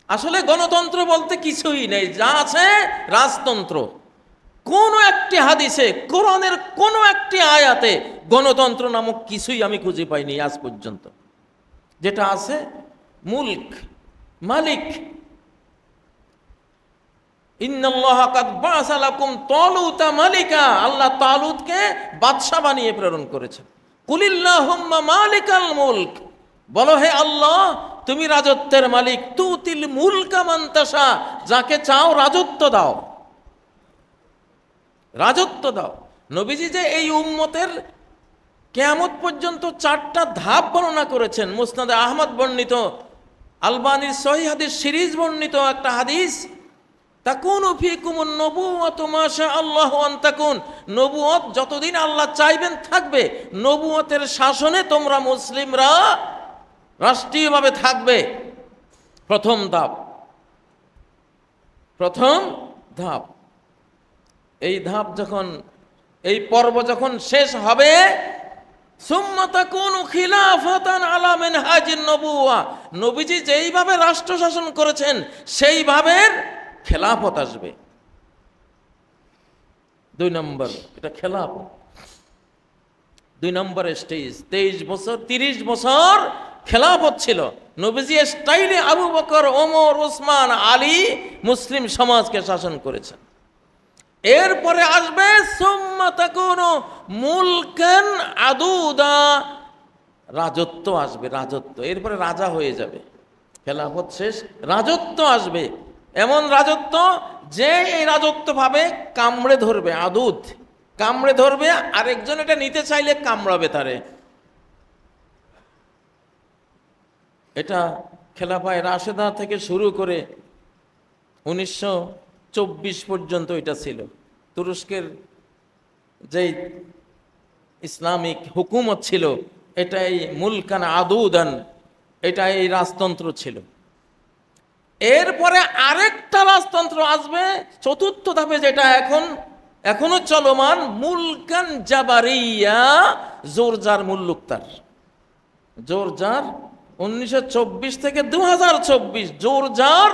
আসলে গণতন্ত্র বলতে কিছুই নেই, যা আছে রাজতন্ত্র। কোনো একটি হাদিসে, কোরআনের কোনো একটি আয়াতে গণতন্ত্র নামক কিছুই আমি খুঁজে পাইনি আজ পর্যন্ত। যেটা আছে মুলক, মালিক। ইন্নাল্লাহা কাদ বা'আসা লাকুম তালুতা মালিকা, আল্লাহ তালুতকে বাদশা বানিয়ে প্রেরণ করেছেন। কুলিল্লাহুম্মা মালিকাল মুলক, বলো হে আল্লাহ তুমি রাজত্বের মালিক। তুতিল মুলকা মান তাশা, যাকে চাও রাজত্ব দাও, রাজত্ব দাও। নবীজি যে এই উম্মতের কিয়ামত পর্যন্ত 4টা ধাপ বর্ণনা করেছেন। মুসনাদে আহমদ বর্ণিত, আলবানীর সহিহ হাদিস সিরিজ বর্ণিত একটা হাদিস, তাকুনু ফিকুমুন নবুওয়াতু মা শা আল্লাহু আন তাকুন, নবুয়ত যতদিন আল্লাহ চাইবেন থাকবে। নবুয়তের শাসনে তোমরা মুসলিমরা রাষ্ট্রীয়ভাবে থাকবে। প্রথম ধাপ, প্রথম ধাপ। এই ধাপ যখন, এই পর্ব যখন শেষ হবে, সুম্মা তাকুনু খিলাফাতান আলা মিনহাজিন নবুওয়া, নবীজি যেইভাবে রাষ্ট্র শাসন করেছেন সেইভাবে খেলাফত আসবে। 2 নম্বর, এটা খেলাফত 2 নম্বর স্টেজ। 23 বছর 30 বছর খেলাফত ছিল। নবীজি স্টাইলে আবু বকর, ওমর, ওসমান, আলী মুসলিম সমাজকে শাসন করেছেন। এরপরে আসবে সুম্মা তাকুনু মুলকান আদুদা, রাজত্ব আসবে, রাজত্ব। এরপরে রাজা হয়ে যাবে। খেলাফত শেষ, রাজত্ব আসবে। এমন রাজত্ব যে এই রাজত্ব ভাবে কামড়ে ধরবে, আদুদ কামড়ে ধরবে, আরেকজন এটা নিতে চাইলে কামড়াবে তারে। এটা খেলাফায়ে রাশেদা থেকে শুরু করে 1924 পর্যন্ত এটা ছিল। তুরস্কের যেই ইসলামিক হুকুমত ছিল, এটাই মুলকান আদুদান, এটা এই রাজতন্ত্র ছিল। এরপরে আরেকটা রাজতন্ত্র আসবে 4র্থ ধাপে, যেটা এখনো চলমান, মুলকান জাবারিয়া, জোরজার মুল্লুকতার। জোরজার 1924 থেকে 2024 জোরজার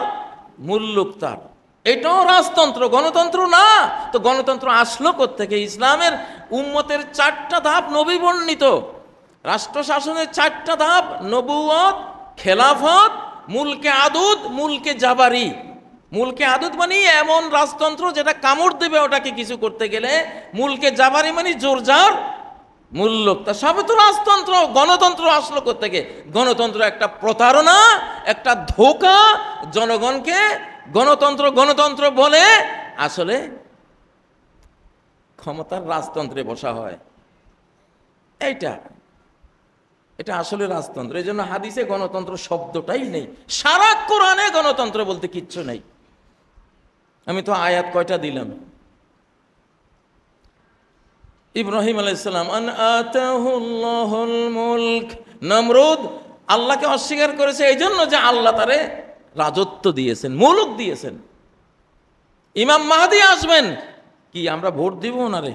মুল্লুকতার। এটাও রাজতন্ত্র, গণতন্ত্র না। তো গণতন্ত্র আসলো কোত্থেকে? ইসলামের উম্মতের 4টা ধাপ নবী বর্ণিত। রাষ্ট্র শাসনের 4টা ধাপ: নবুয়ত, খেলাফত, মুলকে আদুদ, মুলকে জাবারি। মুলকে আদুদ মানে এমন রাজতন্ত্র যেটা কামড় দেবে ওটাকে কিছু করতে গেলে। মুলকে জাবারি মানে জোরজার মুল্লুক। তা সবে তো রাজতন্ত্র। গণতন্ত্র আসলো কোত্থেকে? গণতন্ত্র একটা প্রতারণা, একটা ধোঁকা। জনগণকে গণতন্ত্র গণতন্ত্র বলে আসলে ক্ষমতার রাজতন্ত্রে বসা হয়। এটা আসলে রাজতন্ত্র। এই জন্য হাদিসে গণতন্ত্র শব্দটাই নেই। সারা কোরআনে গণতন্ত্র বলতে কিচ্ছু নেই। আমি তো আয়াত কয়টা দিলাম? ইব্রাহিম আলাইহিস সালাম, আন আতাহুল্লাহুল মুলক। নমরুদ আল্লাহকে অস্বীকার করেছে এই জন্য যে আল্লাহ তারে রাজত্ব দিয়েছেন, মুলক দিয়েছেন। ইমাম মাহদি আসবেন, কি আমরা ভোট দিব ওনারে?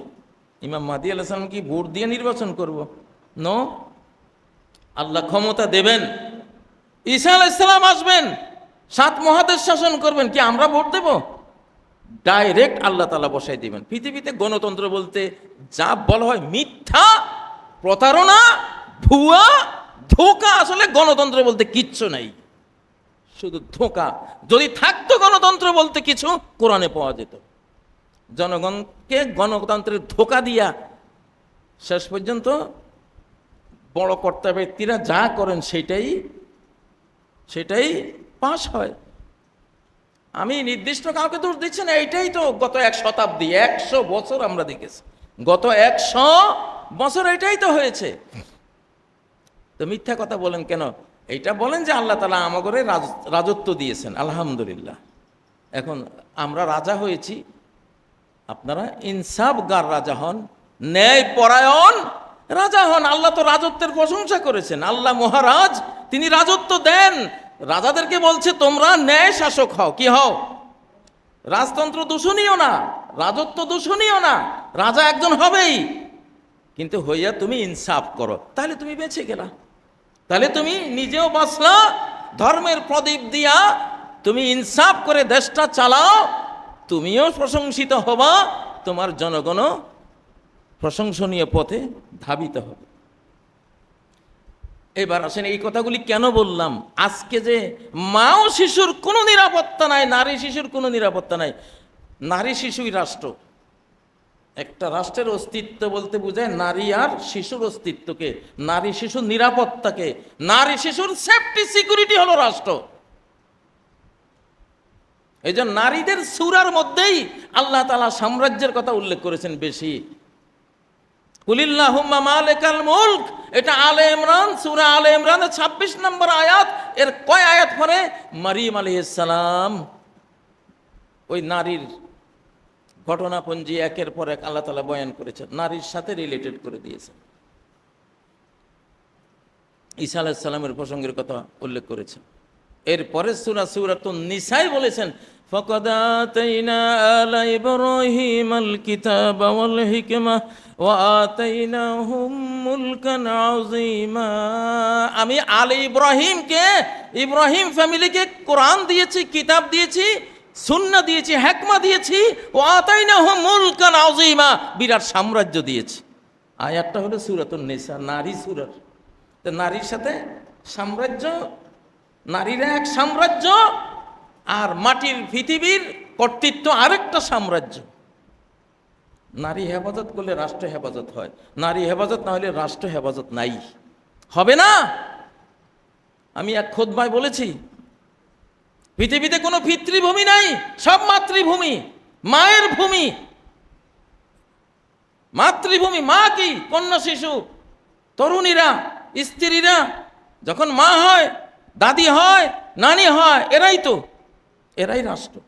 ইমাম মাহদি আলাইহিস সালাম কি ভোট দিয়ে নির্বাচন করব? নো, আল্লাহ ক্ষমতা দেবেন। ঈসা আলাইহিস সালাম আসবেন, 7 মহাদেশ শাসন করবেন, কি আমরা ভোট দেব? ডাইরেক্ট আল্লাহ তাআলা বসাই দিবেন। পৃথিবীতে গণতন্ত্র বলতে যা বলা হয় মিথ্যা, প্রতারণা, ভুয়া, ধোঁকা। আসলে গণতন্ত্র বলতে কিচ্ছু নাই, শুধু ধোঁকা। যদি থাকতো গণতন্ত্র বলতে কিছু, কোরআনে পাওয়া যেত। জনগণকে গণতন্ত্রের ধোঁকা দিয়া শেষ পর্যন্ত বড় কর্তা ব্যক্তিরা যা করেন সেটাই পাশ হয়। আমি নির্দিষ্ট কাউকে দোষ দিচ্ছি না, এইটাই তো গত 1 শতাব্দী, 100 বছর আমরা দেখেছি। গত 100 বছর এটাই তো হয়েছে। তো মিথ্যা কথা বলেন কেন? এইটা বলেন যে আল্লাহ তাআলা আমাগরে রাজত্ব দিয়েছেন, আলহামদুলিল্লাহ। এখন আমরা রাজা হয়েছি, আপনারা ইনসাফগার রাজা হন, ন্যায় পরায়ণ রাজা হন। আল্লাহ তো রাজত্বের প্রশংসা করেছেন। আল্লাহ মহারাজ, তিনি রাজত্ব দেন। রাজাদেরকে বলছে তোমরা ন্যায় শাসক হও। কি হও? রাজতন্ত্র দূষণীয় না, রাজত্ব দূষণীয় না, রাজা একজন হবেই, কিন্তু হইয়া তুমি ইনসাফ করো, তাহলে তুমি বেঁচে গেলা, তাহলে তুমি নিজেও বাঁচলা, ধর্মের প্রদীপ দিয়া তুমি ইনসাফ করে দেশটা চালাও, তুমিও প্রশংসিত হবা, তোমার জনগণও প্রশংসনীয় পথে ধাবিত হবে। এবার আসেন, এই কথাগুলি কেন বললাম? আজকে যে মা ও শিশুর কোনো নিরাপত্তা নাই, নারী শিশুর কোনো নিরাপত্তা নাই। নারী শিশুই রাষ্ট্র। একটা রাষ্ট্রের অস্তিত্ব বলতে বোঝায় নারী আর শিশুর অস্তিত্বকে, নারী শিশুর নিরাপত্তাকে, নারী শিশুর সেফটি সিকিউরিটি হলো রাষ্ট্র। এই জন্য নারীদের সূরার মধ্যেই আল্লাহ তাআলা সাম্রাজ্যের কথা উল্লেখ করেছেন বেশি। কুলিল্লাহুম্মা মালিকাল মুলক, এটা আলে ইমরান, সূরা আলে ইমরানের 26 নম্বর আয়াত। এর কয় আয়াত পরে মারিয়াম আলাইহিস সালাম ওই নারীর ঘটনাপঞ্জি একের পর এক আল্লাহ তাআলা বয়ান করেছেন, নারীর সাথে রিলেটেড করে দিয়েছেন। ঈসা আলাইহিস সালামের প্রসঙ্গের কথা উল্লেখ করেছেন। এরপরে সূরাতুন নিসায় বলেছেন, ফাকাদ আতাইনা আলা ইব্রাহিমাল কিতাবা ওয়াল হিকমা ওয়া আতাইনাহুম মুলকান আযীমা। আমি আলে ইব্রাহিমকে, ইব্রাহিম ফ্যামিলিকে কোরআন দিয়েছি, কিতাব দিয়েছি, সুন্নাহ দিয়েছি, হিকমা দিয়েছি, ওয়া আতাইনাহুম মুলকান আযীমা, বিরাট সাম্রাজ্য দিয়েছি। আয়াতটা হলো সূরাতুন নিসা, নারী সূরা। তো নারীর সাথে সাম্রাজ্য, নারীরা এক সাম্রাজ্য, আর মাটির পৃথিবীর কর্তৃত্ব আরেকটা সাম্রাজ্য। নারী হেফাজত করলে রাষ্ট্র হেফাজত হয়, নারী হেফাজত না হলে রাষ্ট্র হেফাজত নাই, হবে না। আমি এক খুতবায় বলেছি, পৃথিবীতে কোনো পিতৃভূমি নাই, সব মাতৃভূমি, মায়ের ভূমি। মাতৃভূমি, মা কি? কন্যা শিশু, তরুণীরা, স্ত্রীরা যখন মা হয়, দাদি হয়, নানি হয়, এরাই রাষ্ট্র।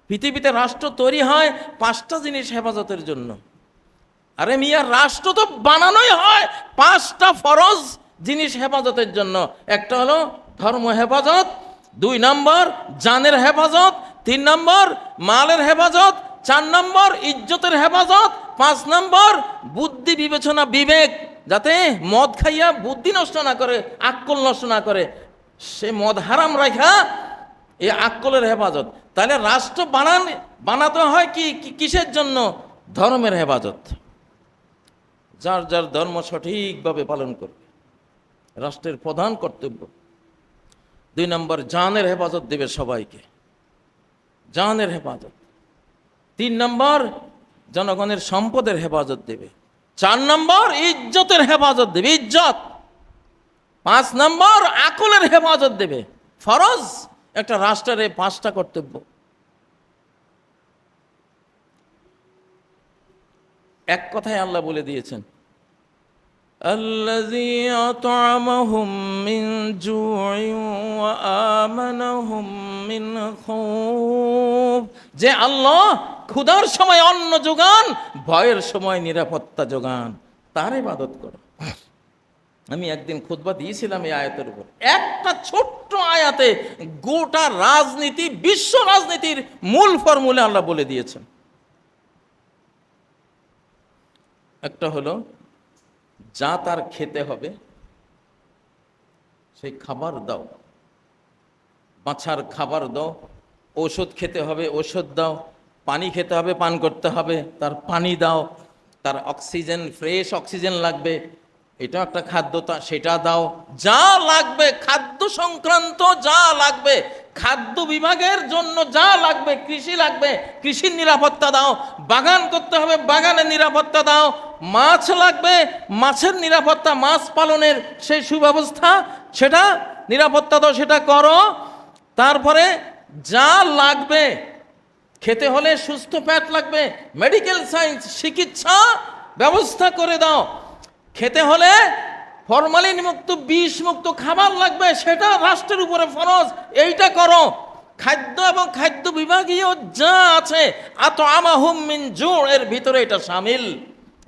পৃথিবীতে রাষ্ট্র তৈরি হয় 5টা জিনিস হেফাজতের জন্য। আরে মিয়া, রাষ্ট্র তো বানানোই হয় 5টা ফরজ জিনিস হেফাজতের জন্য। একটা হলো ধর্ম হেফাজত, 2 নম্বর জানের হেফাজত, 3 নম্বর মালের হেফাজত, 4 নম্বর ইজ্জতের হেফাজত, 5 নম্বর বুদ্ধি বিবেচনা বিবেক, যাতে মদ খাইয়া বুদ্ধি নষ্ট না করে, আক্কল নষ্ট না করে, সে মদ হারাম রাখা, এই আক্কলের হেফাজত। তাহলে রাষ্ট্র বানাতে হয় কি কিসের জন্য? ধর্মের হেফাজত। যার যার ধর্ম সঠিকভাবে পালন করবে, রাষ্ট্রের প্রধান কর্তব্য। 2 নম্বর জানের হেফাজত দেবে সবাইকে, জানের হেফাজত। 3 নম্বর জনগণের সম্পদের হেফাজত দেবে। 4 নম্বর ইজ্জতের হেফাজত দেবে, ইজ্জত। 5 নম্বর আকলের হেফাজত দেবে। ফরজ একটা রাষ্ট্রের 5টা কর্তব্য। এক কথায় আল্লাহ বলে দিয়েছেন, আল্লাযী আত'আমাহুম মিন জু'ইন ওয়া আমানাহুম মিন খাউফ, যে আল্লাহ ক্ষুধার সময় অন্ন যোগান, ভয়ের সময় নিরাপত্তা যোগান, তার ইবাদত করো। আমি একদিন খুতবা দিয়েছিলাম এই আয়াতের উপর। একটা ছোট্ট আয়াতে গোটা রাজনীতি, বিশ্ব রাজনীতির মূল ফর্মুলা আল্লাহ বলে দিয়েছেন। একটা হলো, যা তার খেতে হবে সেই খাবার দাও, বাছার খাবার দাও। ঔষধ খেতে হবে, ঔষধ দাও। পানি খেতে হবে, পান করতে হবে, তার পানি দাও। তার অক্সিজেন, ফ্রেশ অক্সিজেন লাগবে, এটা একটা খাদ্য, সেটা দাও। যা লাগবে খাদ্য সংক্রান্ত, যা লাগবে খাদ্য বিভাগের জন্য, যা লাগবে, কৃষি লাগবে, কৃষির নিরাপত্তা দাও। বাগান করতে হবে, বাগানের নিরাপত্তা দাও। মাছ লাগবে, মাছের নিরাপত্তা, মাছ পালনের সেই সুব্যবস্থা, সেটা নিরাপত্তা দাও, সেটা করো। তারপরে যা লাগবে খেতে হলে, সুস্থ পেট লাগবে, মেডিকেল সায়েন্স, চিকিৎসা ব্যবস্থা করে দাও। খেতে হলে ফরমালিন মুক্ত, বিষ মুক্ত খাবার লাগবে, সেটা রাষ্ট্রের উপরে ফরজ, এইটা করো। খাদ্য এবং খাদ্য বিভাগীয় যা আছে, আত'আমাহুম মিন জু', এর ভিতরে এটা শামিল।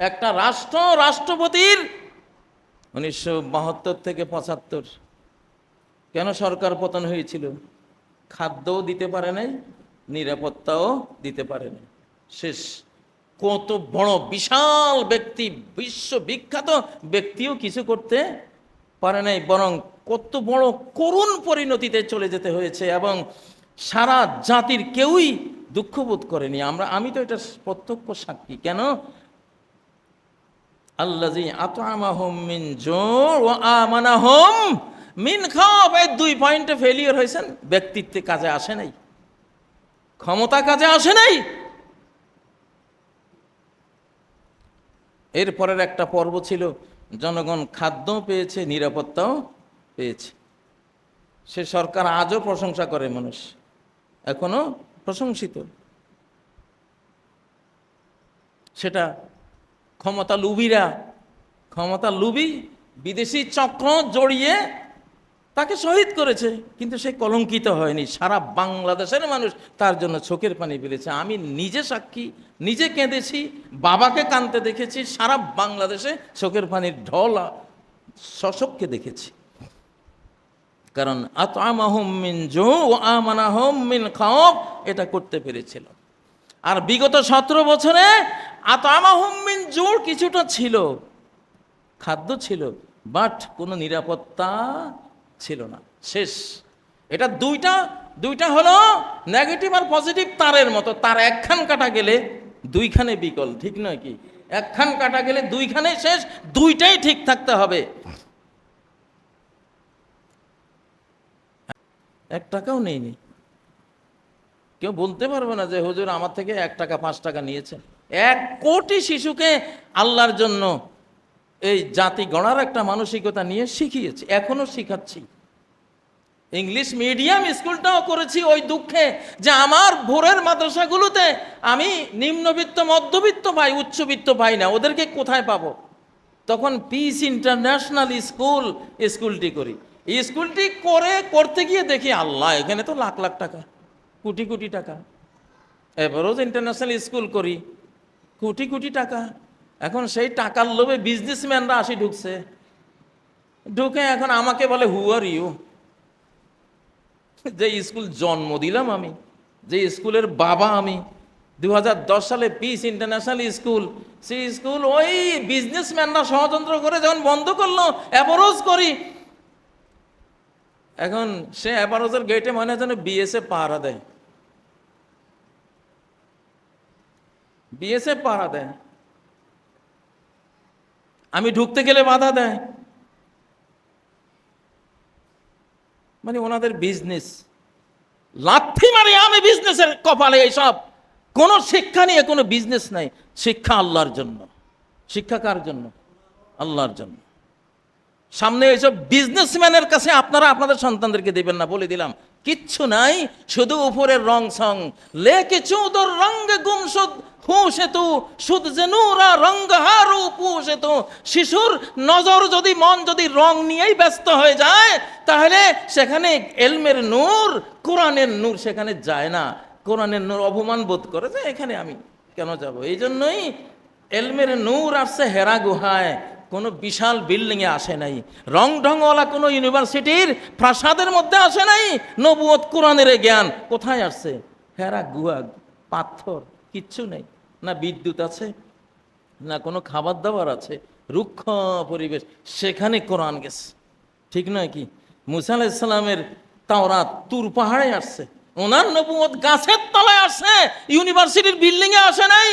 একটা রাষ্ট্র, রাষ্ট্রপতির 1972 থেকে 75 কেন সরকার পতন হয়েছিল? খাদ্যও দিতে পারে নাই, নিরাপত্তাও দিতে পারে নাই, শেষ। কত বড় বিশাল ব্যক্তি, বিশ্ববিখ্যাত ব্যক্তিও কিছু করতে পারে নাই, বরং কত বড় করুণ পরিণতিতে চলে যেতে হয়েছে, এবং সারা জাতির কেউই দুঃখবোধ করেনি। আমি তো এটা প্রত্যক্ষ সাক্ষী। কেন? আল্লাযী আত'আমাহুম মিন জু' ওয়া আমানাহুম মিন খাওফ। এই 2 পয়েন্টে ফেলিয়ার হয়েছেন। ব্যক্তিত্বে কাজে আসে নাই, ক্ষমতা কাজে আসে নাই। এরপরের একটা পর্ব ছিল জনগণ খাদ্যও পেয়েছে, নিরাপত্তাও পেয়েছে। সে সরকার আজও প্রশংসা করে, মানুষ এখনো প্রশংসিত। সেটা ক্ষমতা লুবি বিদেশি চক্র জড়িয়ে তাকে শহীদ করেছে, কিন্তু সে কলঙ্কিত হয়নি। সারা বাংলাদেশের মানুষ তার জন্য চোখের পানি ফেলেছে। আমি নিজে সাক্ষী, নিজে কেঁদেছি, বাবাকে কাঁদতে দেখেছি, সারা বাংলাদেশে চোখের পানির ঢল শশককে দেখেছি। কারণ আত'আমাহুম মিন জু' ওয়া আমানাহুম মিন খাওফ এটা করতে পেরেছিল। আর বিগত 17 বছরে আত'আমাহুম মিন জু' কিছুটা ছিল, খাদ্য ছিল, বাট কোনো নিরাপত্তা ছিল না, শেষ। এটা দুইটা হলো নেগেটিভ আর পজিটিভ তারের মতো। তার একখান কাটা গেলে দুইখানে বিকল, ঠিক নয় কি? একখান কাটা গেলে দুইখানে শেষ, দুইটাই ঠিক থাকতে হবে। 1 টাকাও নেইনি। কেউ বলতে পারবে না যে হুজুর আমার থেকে 1 টাকা 5 টাকা নিয়েছে। 1 কোটি শিশুকে আল্লাহর জন্য এই জাতি গড়ার একটা মানসিকতা নিয়ে শিখিয়েছি, এখনো শিখাচ্ছি। ইংলিশ মিডিয়াম স্কুলটাও করেছি ওই দুঃখে যে আমার ভোরের মাদ্রাসাগুলোতে আমি নিম্নবিত্ত মধ্যবিত্ত পাই, উচ্চবিত্ত পাই না, ওদেরকে কোথায় পাবো? তখন পিস ইন্টারন্যাশনাল স্কুলটি করি। এই স্কুলটি করতে গিয়ে দেখি আল্লাহ, এখানে তো লাখ লাখ টাকা, কোটি কোটি টাকা। এভারোজ ইন্টারন্যাশনাল স্কুল করি, কোটি কোটি টাকা। এখন সেই টাকার লোভে বিজনেসম্যানরা ঢুকে এখন আমাকে বলে হু আর ইউ? যে স্কুল জন্ম দিলাম আমি, যে স্কুলের বাবা আমি, 2010 সালে পিস ইন্টারন্যাশনাল স্কুল, সেই স্কুল ওই বিজনেসম্যানরা ষড়যন্ত্র করে যখন বন্ধ করলো, অ্যাভারোজ করি। এখন সে অ্যাভারোজের গেটে মনে যেন বিএসএফ পাহারা দেয়, বিএসএফ পাহারা দেয়। আমি ঢুকতে গেলে বাধা দেয়। মানে ওনাদের বিজনেস, লাথি মারি আমি বিজনেসের কপালে। এইসব কোনো শিক্ষা নিয়ে কোনো বিজনেস নাই। শিক্ষা আল্লাহর জন্য। শিক্ষা কার জন্য? আল্লাহর জন্য। সামনে এইসব বিজনেসম্যানের কাছে আপনারা আপনাদের সন্তানদেরকে দেবেন না, বলে দিলাম। কিচ্ছু নাই, শুধু উপরের রং সং। লেকে চৌদর রঙ্গে গুমসুদ হু সেতু সুদ যে নূরা রঙ্গ হারু পু সেতু। শিশুর নজর যদি, মন যদি রং নিয়েই ব্যস্ত হয়ে যায়, তাহলে সেখানে এলমের নূর, কোরআনের নূর সেখানে যায় না। কোরআনের নূর অপমান বোধ করে যে এখানে আমি কেন যাব। এই জন্যই এলমের নূর আসছে হেরা গুহায়, কোনো বিশাল বিল্ডিংয়ে আসে নাই। রং ঢংওয়ালা কোনো ইউনিভার্সিটির প্রাসাদের মধ্যে আসে নাই। নবুয়ত কোরআনের জ্ঞান কোথায় আসছে? হেরা গুহা, পাথর, কিচ্ছু নেই। না বিদ্যুৎ আছে, না কোনো খাবার দাবার আছে, রুক্ষ পরিবেশ, সেখানে কোরআন গেছে, ঠিক নয় কি? মুসা আলাইহিস সালামের তাওরাত তুর পাহাড়ে আসছে, ওনার নবুয়ত গাছের তলায় আসছে, ইউনিভার্সিটির বিল্ডিংয়ে আসে নাই।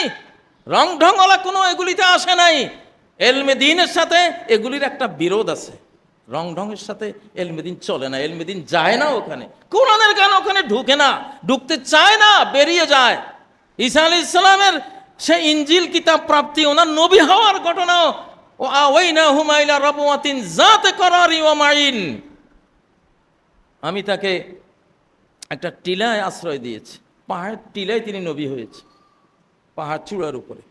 রং ঢংওয়ালা কোনো এগুলিতে আসে নাই। এলমে দ্বীনের সাথে এগুলির একটা বিরোধ আছে। রং ঢঙের সাথে এলমে দ্বীন চলে না, এলমে দ্বীন যায় না ওখানে। কোরআনের জ্ঞান ওখানে ঢুকে না, ঢুকতে চায় না, বেরিয়ে যায়। ঈসা আলাইহিস সালামের সে ইনজিল কিতাব প্রাপ্তি, ওনার নবী হওয়ার ঘটনাও ও আওয়াইনাহুম ইলা রাবওয়াতিন যাতে করারি ওয়া মাইন। আমি তাকে একটা টিলায় আশ্রয় দিয়েছি, পাহাড়ের টিলায় তিনি নবী হয়েছে, পাহাড় চূড়ার উপরে।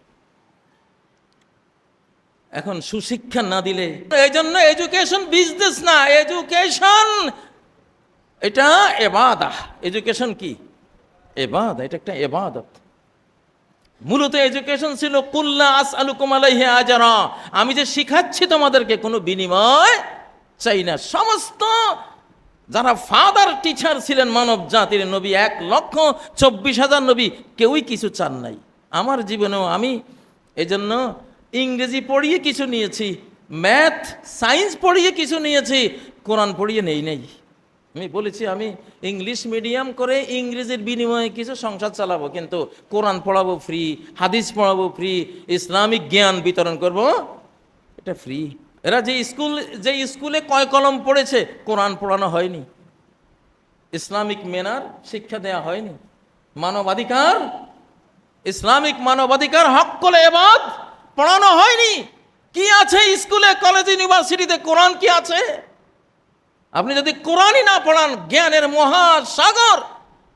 এখন সুশিক্ষা না দিলে, এই জন্য এডুকেশন বিজনেস না, এডুকেশন এটা ইবাদত। এডুকেশন কি? ইবাদত, এটা একটা ইবাদত। মূলত এডুকেশন ছিল কুল্লা আসআলুকুম আলাইহি আজরা, আমি যে শিখাচ্ছি তোমাদেরকে কোনো বিনিময় চাই না। সমস্ত যারা ফাদার টিচার ছিলেন মানব জাতির, নবী 1,24,000 নবী, কেউই কিছু চান নাই। আমার জীবনেও আমি এই জন্য ইংরেজি পড়িয়ে কিছু নিয়েছি, ম্যাথ সায়েন্স পড়িয়ে কিছু নিয়েছি, কোরআন পড়িয়ে নেই। আমি বলেছি আমি ইংলিশ মিডিয়াম করে ইংরেজির বিনিময়ে কিছু সংসার চালাবো, কিন্তু কোরআন পড়াবো ফ্রি, হাদিস পড়াবো ফ্রি, ইসলামিক জ্ঞান বিতরণ করব, এটা ফ্রি। এরা যে স্কুলে কয় কলম পড়েছে, কোরআন পড়ানো হয়নি, ইসলামিক মেনার শিক্ষা দেয়া হয়নি, মানবাধিকার, ইসলামিক মানবাধিকার, হক্কুল ইবাদ পড়ানো হয়নি। কি আছে স্কুলে, কলেজ, ইউনিভার্সিটিতে? কোরআন কি আছে? আপনি যদি কোরআনই না পড়ান, জ্ঞানের মহাসাগর,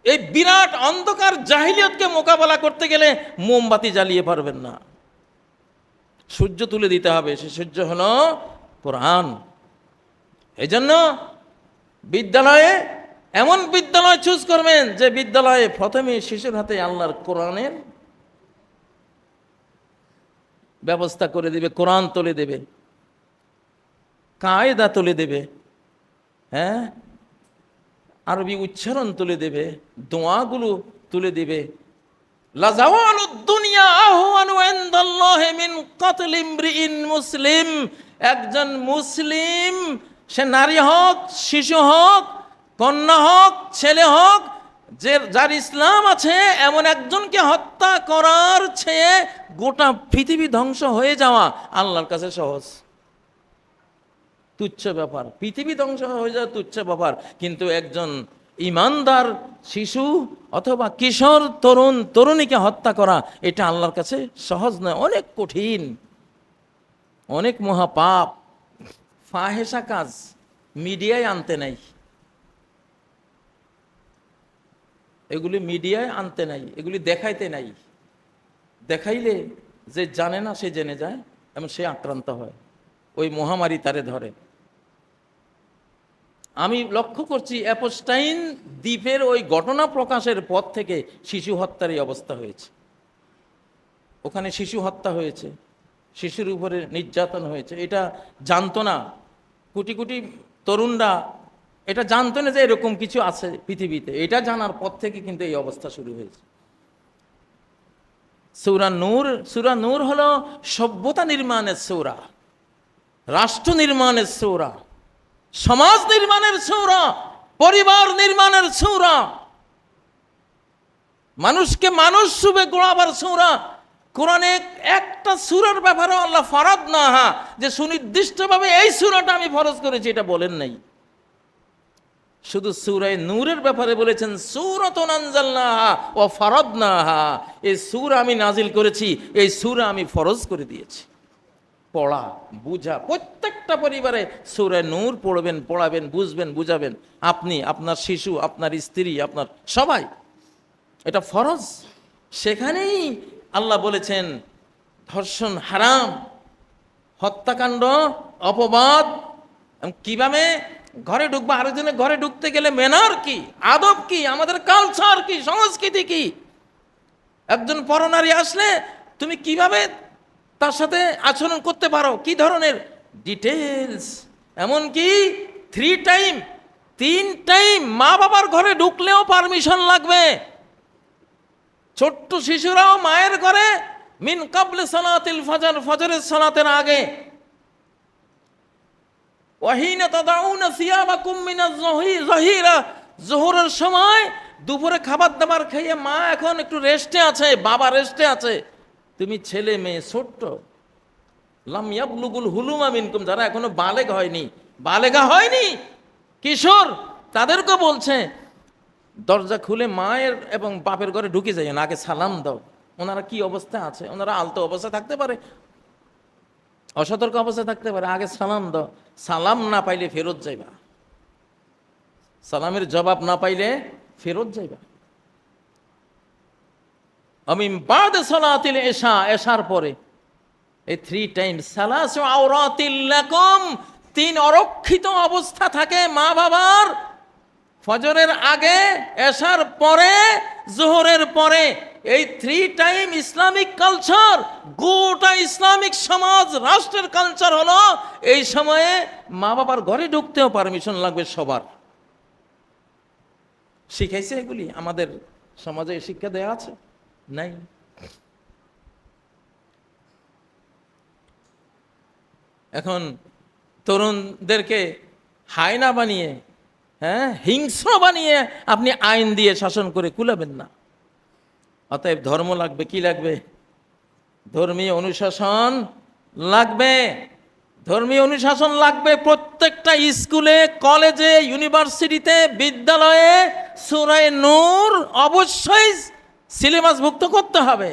এই বিরাট অন্ধকার জাহিলিয়তকে মোকাবেলা করতে গেলে মোমবাতি জ্বালিয়ে পারবেন না, সূর্য তুলে দিতে হবে, সে সূর্য হলো কোরআন। এই জন্য বিদ্যালয়ে এমন বিদ্যালয় চুজ করবেন যে বিদ্যালয়ে প্রথমে শিশুর হাতে আল্লাহর কোরআনের ব্যবস্থা করে দেবে, কোরআন তুলে দেবে, কায়দা তুলে দেবে, হ্যাঁ, আরবি উচ্চারণ তুলে দেবে, দোয়াগুলো তুলে দেবে। লাজাওয়ালুদ দুনিয়া আহওয়ানু ইনদাল্লাহি মিন কাতলি ইমরিইন মুসলিম। একজন মুসলিম, সে নারী হোক, শিশু হোক, কন্যা হোক, ছেলে হোক, যার ইসলাম আছে, এমন একজনকে হত্যা করার চেয়ে গোটা পৃথিবী ধ্বংস হয়ে যাওয়া আল্লাহর কাছে সহজ, তুচ্ছ ব্যাপার। পৃথিবী ধ্বংস হয়ে যাওয়া তুচ্ছ ব্যাপার, কিন্তু একজন ইমানদার শিশু অথবা কিশোর, তরুণ, তরুণীকে হত্যা করা, এটা আল্লাহর কাছে সহজ নয়, অনেক কঠিন, অনেক মহাপাপ, ফাহেসা কাজ। মিডিয়ায় আনতে নাই, এগুলি মিডিয়ায় আনতে নাই, এগুলি দেখাইতে নাই। দেখাইলে যে জানে না সে জেনে যায় এবং সে আক্রান্ত হয়, ওই মহামারী তারে ধরে। আমি লক্ষ্য করছি অ্যাপস্টাইন দ্বীপের ওই ঘটনা প্রকাশের পর থেকে শিশু হত্যার এই অবস্থা হয়েছে। ওখানে শিশু হত্যা হয়েছে, শিশুর উপরে নির্যাতন হয়েছে, এটা জানতো না কোটি কোটি তরুণরা, এটা জানতো না যে এরকম কিছু আছে পৃথিবীতে। এটা জানার পর থেকে কিন্তু এই অবস্থা শুরু হয়েছে। সূরা নূর হলো সভ্যতা নির্মাণের সূরা, রাষ্ট্র নির্মাণের সূরা, সমাজ নির্মাণের সূরা, পরিবার নির্মাণের সূরা, মানুষকে মানুষ রূপে গড়াবার সূরা। কোরআনে একটা সূরার ব্যাপারে আল্লাহ ফরজ না, যে সুনির্দিষ্টভাবে এই সূরাটা আমি ফরজ করেছি, এটা বলেন নাই। শুধু সূরা নূরের ব্যাপারে বলেছেন সূরাতুন আনজালনাহা ওয়া ফারাদনাহা, এই সূরা আমি নাজিল করেছি, এই সূরা আমি ফরজ করে দিয়েছি। পড়া বুঝা, প্রত্যেকটা পরিবারে সূরা নূর পড়বেন, পড়াবেন, বুঝবেন, বুঝাবেন, আপনি, আপনার শিশু, আপনার স্ত্রী, আপনার সবাই, এটা ফরজ। সেখানেই আল্লাহ বলেছেন ধর্ষণ হারাম, হত্যাকাণ্ড অপবাদ। কিভাবে ঘরে ঢুকবো, আরেকজনের ঘরে ঢুকতে গেলে ম্যানার কি, আদব কি, আমাদের কালচার কি, সংস্কৃতি কি, একজন পরনারী আসলে তুমি কিভাবে তার সাথে আচরণ করতে পারো, কি ধরনের ডিটেলস। এমনকি 3 টাইম মা বাবার ঘরে ঢুকলেও পারমিশন লাগবে। ছোট্ট শিশুরাও মায়ের ঘরে মিন কাবলে সালাতিল ফজর, ফজরের সালাতের আগে, ওয়াহিনা তাদাউনা সিয়াবাকুম মিনাজ যহিরা, যোহরের সময়, দুপুরে খাবার দাবার খেয়ে মা এখন একটু রেস্টে আছে, বাবা রেস্টে আছে, তুমি ছেলে মেয়ে ছোট্ট, লাম ইয়াবলুগুল হুলুমা মিনকুম, যারা এখনো বালেগা হয়নি, কিশোর, তাদেরকে বলছে দরজা খুলে মায়ের এবং বাপের ঘরে ঢুকে যায় না, আগে সালাম দাও। ওনারা কি অবস্থা আছে, ওনারা আলতো অবস্থায় থাকতে পারে, অসতর্ক অবস্থায় থাকতে পারে, আগে সালাম দাও। সালাম না পাইলে ফেরত যাইবা, সালামের জবাব না পাইলে ফেরত যাইবা। আমি বাদ সালাতিল ইশা, এশার পরে এই 3 টাইম সালাসু আওরাতিল লাকুম, 3 অরক্ষিত অবস্থা থাকে মা বাবার, ফজরের আগে, এশার পরে, যোহরের পরে। এই 3 টাইম ইসলামিক কালচার, গোটা ইসলামিক সমাজ, রাষ্ট্রের কালচার হলো এই সময়ে মা বাবার ঘরে ঢুকতেও পারমিশন লাগবে সবার। শিখাইছে এগুলি? আমাদের সমাজে শিক্ষা দেয়া আছে? নাই। এখন তরুণদেরকে হায়না বানিয়ে, হিংস্র বানিয়ে আপনি আইন দিয়ে শাসন করে কুলাবেন না। অতএব ধর্ম লাগবে, কি লাগবে? ধর্মীয় অনুশাসন লাগবে। ধর্মীয় অনুশাসন লাগবে প্রত্যেকটা স্কুলে, কলেজে, ইউনিভার্সিটিতে, বিদ্যালয়ে সূরা নূর অবশ্যই সিলেবাসভুক্ত করতে হবে।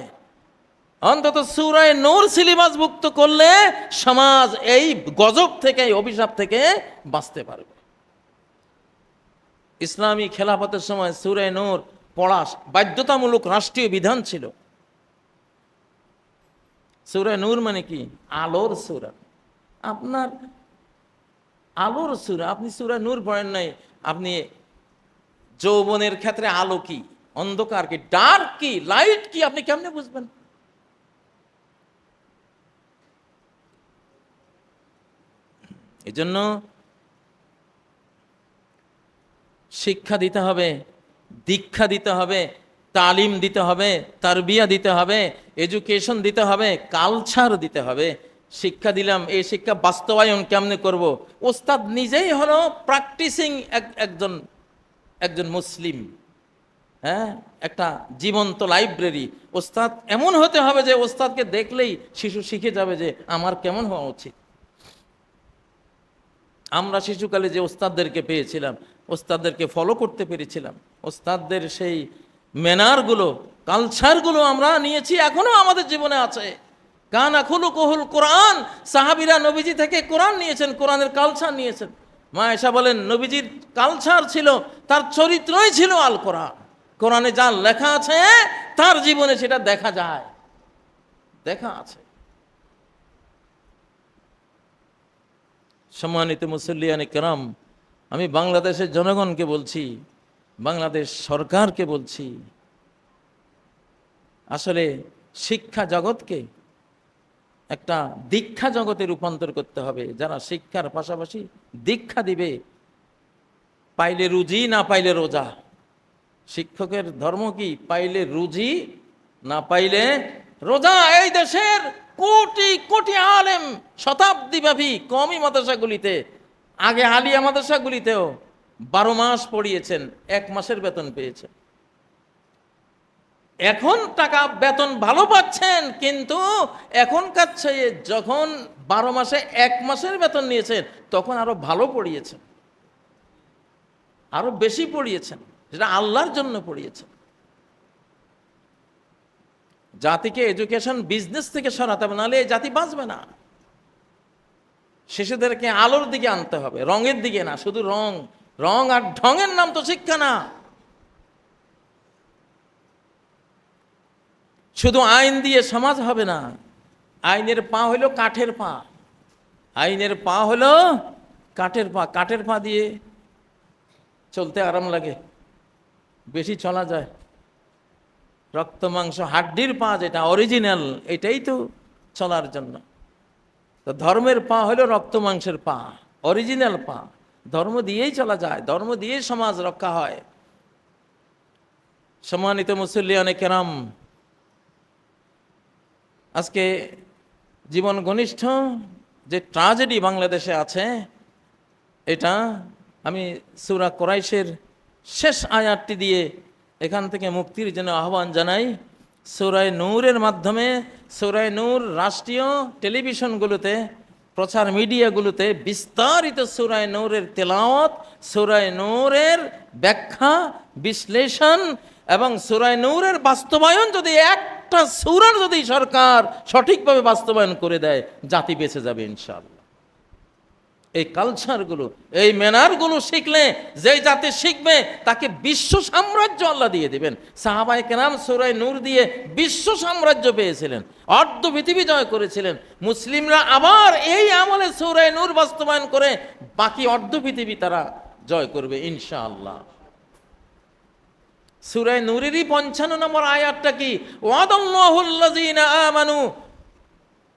অন্তত সূরা নূর সিলেবাসভুক্ত করলে সমাজ এই গজব থেকে, এই অভিশাপ থেকে বাঁচতে পারবে। ইসলামী খেলাফতের সময় সূরা নূর পড়া বাধ্যতামূলক রাষ্ট্রীয় বিধান ছিল। সূরা নূর মানে কি? আলোর সূরা। আপনার আলোর সূরা, আপনি সূরা নূর পড়েন নাই, আপনি যৌবনের ক্ষেত্রে আলো কি, অন্ধকার কি, ডার্ক কি, লাইট কি, আপনি কেমনে বুঝবেন? এজন্য শিক্ষা দিতে হবে, দীক্ষা দিতে হবে, তালিম দিতে হবে, তারবিয়া দিতে হবে, এডুকেশন দিতে হবে, কালচার দিতে হবে। শিক্ষা দিলাম, এই শিক্ষা বাস্তবায়ন কেমনে করব? ওস্তাদ নিজেই হলো প্র্যাকটিসিং একজন একজন মুসলিম, একটা জীবন্ত লাইব্রেরি। ওস্তাদ এমন হতে হবে যে ওস্তাদকে দেখলেই শিশু শিখে যাবে যে আমার কেমন হওয়া উচিত। আমরা শিশুকালে যে ওস্তাদদেরকে পেয়েছিলাম, ওস্তাদদেরকে ফলো করতে পেরেছিলাম, ওস্তাদদের সেই ম্যানারগুলো, কালচারগুলো আমরা নিয়েছি, এখনো আমাদের জীবনে আছে। কানা খুলুকুহুল কোরআন, সাহাবীরা নবীজি থেকে কোরআন নিয়েছেন, কোরআনের কালচার নিয়েছেন। মা আয়েশা বলেন নবীজির কালচার ছিল, তার চরিত্রই ছিল আল কোরআন। কোরআনে যা লেখা আছে তার জীবনে সেটা দেখা যায়, দেখা আছে। সম্মানিত মুসল্লিয়ানে কেরাম, আমি বাংলাদেশের জনগণকে বলছি, বাংলাদেশ সরকারকে বলছি, আসলে শিক্ষা জগৎকে একটা দীক্ষা জগতে রূপান্তর করতে হবে। যারা শিক্ষার পাশাপাশি দীক্ষা দিবে, পাইলে রুজি না পাইলে রোজা। শিক্ষকের ধর্ম কি? পাইলে রুজি না পাইলে রোজা। এই দেশের কোটি কোটি আলেম শতাব্দীব্যাপী কওমি মাদ্রাসাগুলিতে, আগে আলিয়া মাদ্রাসাগুলিতেও 12 মাস পড়িয়েছেন, 1 মাসের বেতন পেয়েছেন। এখন টাকা বেতন ভালো পাচ্ছেন, কিন্তু এখনকার চেয়ে যখন 12 মাসে 1 মাসের বেতন নিয়েছেন তখন আরো ভালো পড়িয়েছেন, আরো বেশি পড়িয়েছেন, যেটা আল্লাহর জন্য পড়িয়েছেন। জাতিকে এডুকেশন বিজনেস থেকে সরাতে হবে, নাহলে এই জাতি বাঁচবে না। শিশুদেরকে আলোর দিকে আনতে হবে, রঙের দিকে না। শুধু রং, রং আর ঢঙের নাম তো শিক্ষা না। শুধু আইন দিয়ে সমাজ হবে না। আইনের পা হলো কাঠের পা, আইনের পা হলো কাঠের পা। কাঠের পা দিয়ে চলতে আরাম লাগে, বেশি চলা যায়। রক্ত মাংস হাড্ডির পা যেটা অরিজিনাল, এটাই তো চলার জন্য। তো ধর্মের পা হলো রক্ত মাংসের পা, অরিজিনাল পা। ধর্ম দিয়েই চলা যায়, ধর্ম দিয়েই সমাজ রক্ষা হয়। সম্মানিত মুসল্লিয়ানে কেরাম, আজকে জীবন ঘনিষ্ঠ যে ট্র্যাজেডি বাংলাদেশে আছে, এটা আমি সূরা কুরাইশের শেষ আয়াতটি দিয়ে এখান থেকে মুক্তির জন্য আহ্বান জানাই। সূরা নূরের মাধ্যমে, সূরা নূর রাষ্ট্রীয় টেলিভিশনগুলোতে, প্রচার মিডিয়াগুলোতে বিস্তারিত সূরা নূরের তেলাওয়াত, সূরা নূরের ব্যাখ্যা, বিশ্লেষণ এবং সূরা নূরের বাস্তবায়ন, যদি একটা সূরার যদি সরকার সঠিকভাবে বাস্তবায়ন করে দেয়, জাতি বেঁচে যাবে ইনশাআল্লাহ। এই কালচারগুলো, এই ম্যানারগুলো শিখলে, যে জাতি শিখবে তাকে বিশ্ব সাম্রাজ্য আল্লাহ দিয়ে দিবেন। সাহাবায়ে কেরাম সূরা নূর দিয়ে বিশ্ব সাম্রাজ্য পেয়েছিলেন, অর্ধ পৃথিবী জয় করেছিলেন। মুসলিমরা আবার এই আমলে সূরা নূর বাস্তবায়ন করে বাকি অর্ধ পৃথিবী তারা জয় করবে ইনশাআল্লাহ। সূরা নূরেরই 55 নম্বর আয়াতটা কি? ওয়াদাল্লাহুল্লাযীনা আমানু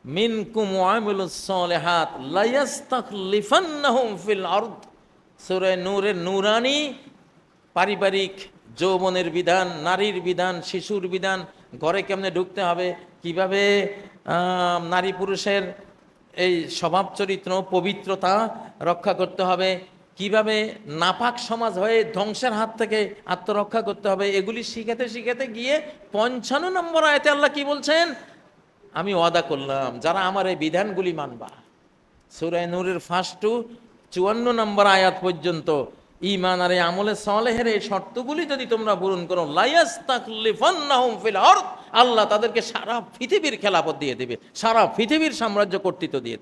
মিনকুম ওয়া আমিলুস সালিহাত লা ইস্তাখলিফান্নাহুম ফিল আরদ। সূরা নূরের নূরানি পারিবারিক যৌবনের বিধান, নারীর বিধান, শিশুর বিধান, ঘরে কেমনে ঢুকতে হবে, কিভাবে নারী পুরুষের এই স্বভাব চরিত্র পবিত্রতা রক্ষা করতে হবে, কিভাবে নাপাক সমাজ হয়ে ধ্বংসের হাত থেকে আত্মরক্ষা করতে হবে, এগুলি শিখাতে শিখাতে গিয়ে 55 নম্বর আয়াতে আল্লাহ কি বলছেন, আমি ওয়াদা করলাম যারা আমার এই বিধানগুলি মানবা। সূরা নূরের 1 to 54 নম্বর আয়াত পর্যন্ত ঈমান আর এই আমলে সালেহের এই শর্তগুলি যদি তোমরা পূরণ করো, লায়াস্তাখলিফান্নাহুম ফিল আরদ, আল্লাহ তাদেরকে সারা পৃথিবীর খেলাফত দিয়ে দেবে, সারা পৃথিবীর সাম্রাজ্য কর্তৃত্ব দিয়ে দেবে।